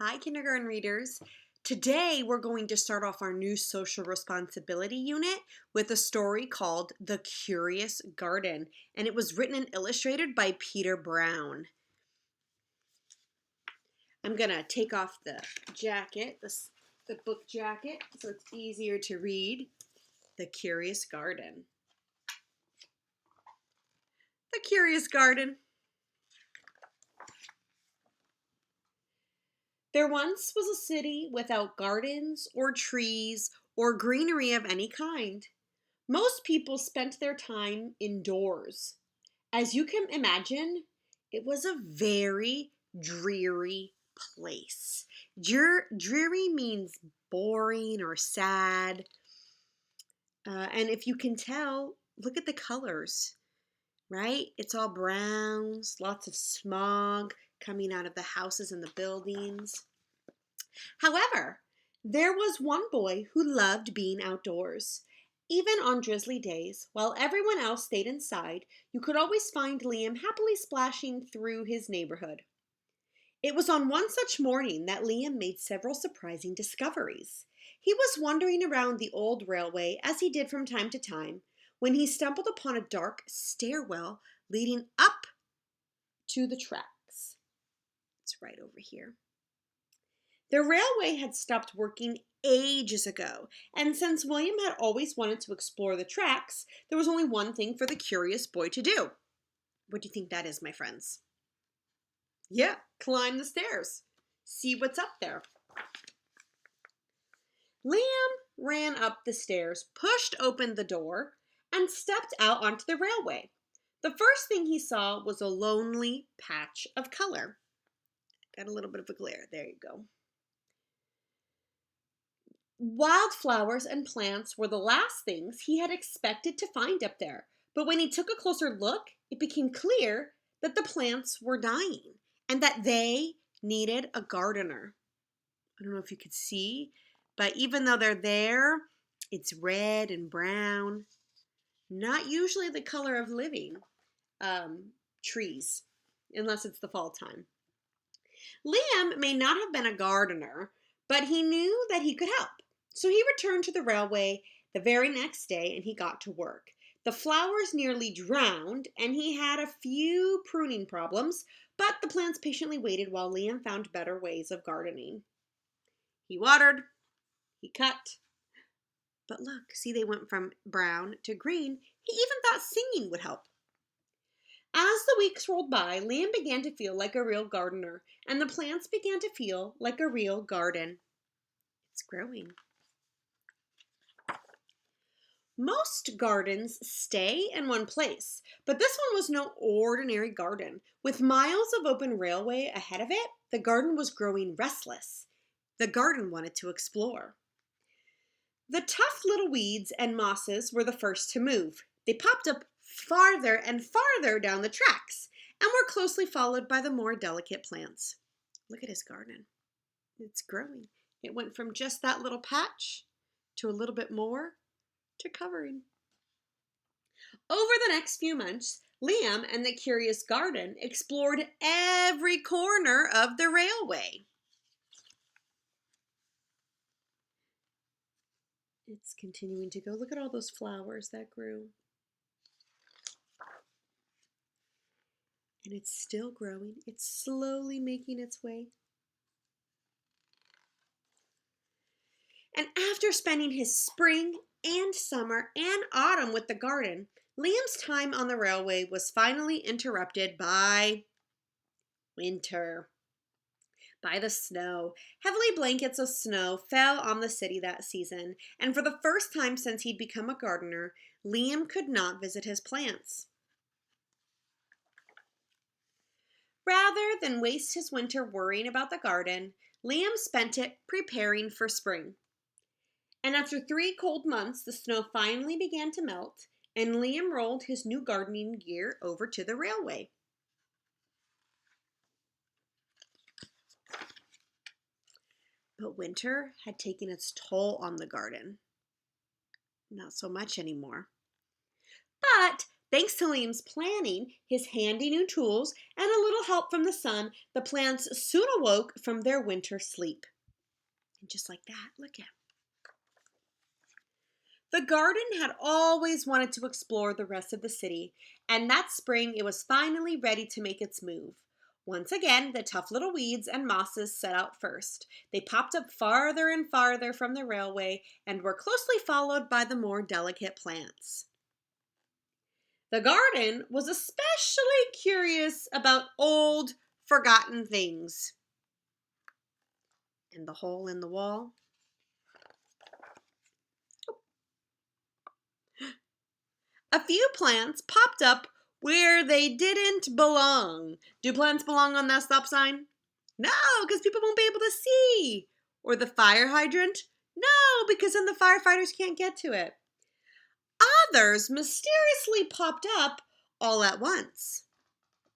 Hi, kindergarten readers. Today we're going to start off our new social responsibility unit with a story called The Curious Garden, and it was written and illustrated by Peter Brown. I'm going to take off the jacket, the book jacket, so it's easier to read. The Curious Garden. The Curious Garden. There once was a city without gardens or trees or greenery of any kind. Most people spent their time indoors. As you can imagine, it was a very dreary place. Dreary means boring or sad. And if you can tell, look at the colors, right? It's all browns, lots of smog coming out of the houses and the buildings. However, there was one boy who loved being outdoors. Even on drizzly days, while everyone else stayed inside, you could always find Liam happily splashing through his neighborhood. It was on one such morning that Liam made several surprising discoveries. He was wandering around the old railway, as he did from time to time, when he stumbled upon a dark stairwell leading up to the tracks. It's right over here. The railway had stopped working ages ago, and since William had always wanted to explore the tracks, there was only one thing for the curious boy to do. What do you think that is, my friends? Yeah, climb the stairs. See what's up there. Liam ran up the stairs, pushed open the door, and stepped out onto the railway. The first thing he saw was a lonely patch of color. Got a little bit of a glare. There you go. Wildflowers and plants were the last things he had expected to find up there, but when he took a closer look, it became clear that the plants were dying and that they needed a gardener. I don't know if you could see, but even though they're there, it's red and brown. Not usually the color of living trees, unless it's the fall time. Liam may not have been a gardener, but he knew that he could help. So he returned to the railway the very next day and he got to work. The flowers nearly drowned and he had a few pruning problems, but the plants patiently waited while Liam found better ways of gardening. He watered, he cut, but look, see, they went from brown to green. He even thought singing would help. As the weeks rolled by, Liam began to feel like a real gardener, and the plants began to feel like a real garden. It's growing. Most gardens stay in one place, but this one was no ordinary garden. With miles of open railway ahead of it, the garden was growing restless. The garden wanted to explore. The tough little weeds and mosses were the first to move. They popped up farther and farther down the tracks and were closely followed by the more delicate plants. Look at his garden. It's growing. It went from just that little patch to a little bit more to covering. Over the next few months, Liam and the Curious Garden explored every corner of the railway. It's continuing to go. Look at all those flowers that grew. And it's still growing. It's slowly making its way. And after spending his spring and summer and autumn with the garden, Liam's time on the railway was finally interrupted by winter, by the snow. Heavy blankets of snow fell on the city that season, and for the first time since he'd become a gardener, Liam could not visit his plants. Rather than waste his winter worrying about the garden, Liam spent it preparing for spring. And after 3 cold months, the snow finally began to melt, and Liam rolled his new gardening gear over to the railway. But winter had taken its toll on the garden. Not so much anymore. But thanks to Liam's planning, his handy new tools, and a little help from the sun, the plants soon awoke from their winter sleep. And just like that, look at it. The garden had always wanted to explore the rest of the city, and that spring it was finally ready to make its move. Once again, the tough little weeds and mosses set out first. They popped up farther and farther from the railway and were closely followed by the more delicate plants. The garden was especially curious about old, forgotten things. And the hole in the wall. A few plants popped up where they didn't belong. Do plants belong on that stop sign? No, because people won't be able to see. Or the fire hydrant? No, because then the firefighters can't get to it. Others mysteriously popped up all at once.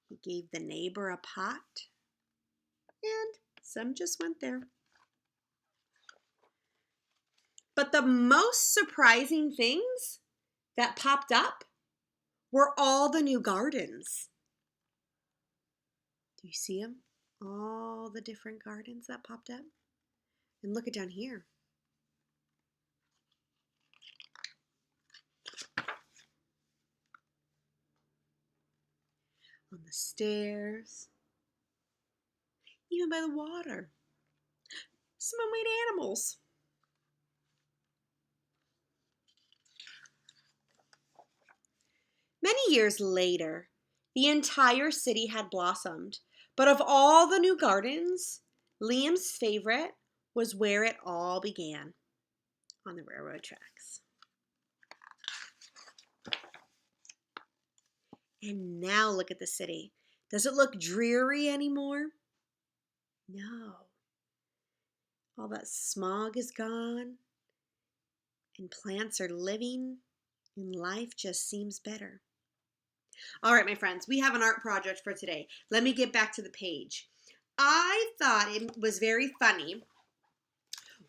He gave the neighbor a pot, and some just went there. But the most surprising things that popped up were all the new gardens. Do you see them? All the different gardens that popped up. And look at down here. On the stairs. Even by the water. Some white animals. Many years later, the entire city had blossomed. But of all the new gardens, Liam's favorite was where it all began, on the railroad tracks. And now look at the city. Does it look dreary anymore? No. All that smog is gone, and plants are living, and life just seems better. All right, my friends, we have an art project for today. Let me get back to the page. I thought it was very funny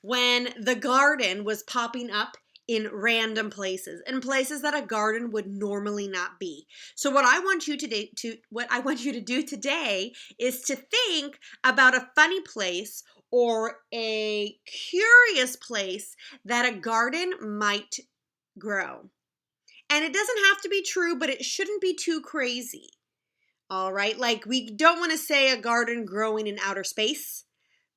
when the garden was popping up in random places, in places that a garden would normally not be. So what I want you to do today is to think about a funny place or a curious place that a garden might grow. And it doesn't have to be true, but it shouldn't be too crazy. All right, like we don't want to say a garden growing in outer space,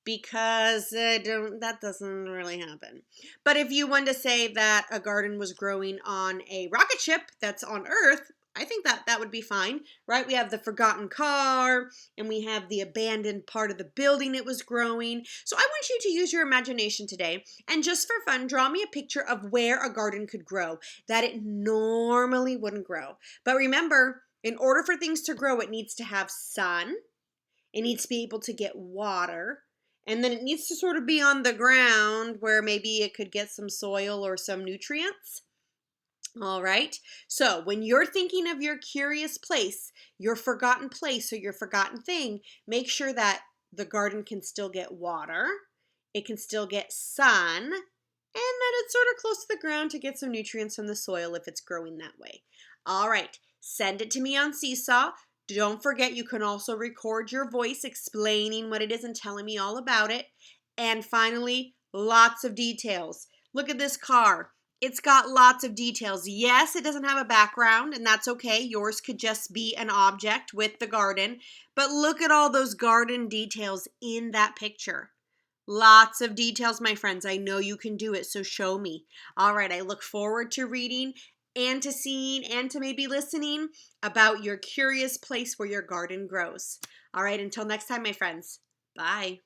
because that doesn't really happen. But if you want to say that a garden was growing on a rocket ship that's on Earth, I think that would be fine, right? We have the forgotten car, and we have the abandoned part of the building it was growing. So I want you to use your imagination today, and just for fun, draw me a picture of where a garden could grow that it normally wouldn't grow. But remember, in order for things to grow, it needs to have sun, it needs to be able to get water, and then it needs to sort of be on the ground where maybe it could get some soil or some nutrients. All right. So when you're thinking of your curious place, your forgotten place, or your forgotten thing, make sure that the garden can still get water, it can still get sun, and that it's sort of close to the ground to get some nutrients from the soil if it's growing that way. All right. Send it to me on Seesaw. Don't forget, you can also record your voice explaining what it is and telling me all about it. And finally, lots of details. Look at this car. It's got lots of details. Yes, it doesn't have a background, and that's okay. Yours could just be an object with the garden. But look at all those garden details in that picture. Lots of details, my friends. I know you can do it, so show me. All right, I look forward to reading and to seeing and to maybe listening about your curious place where your garden grows. All right, until next time, my friends. Bye.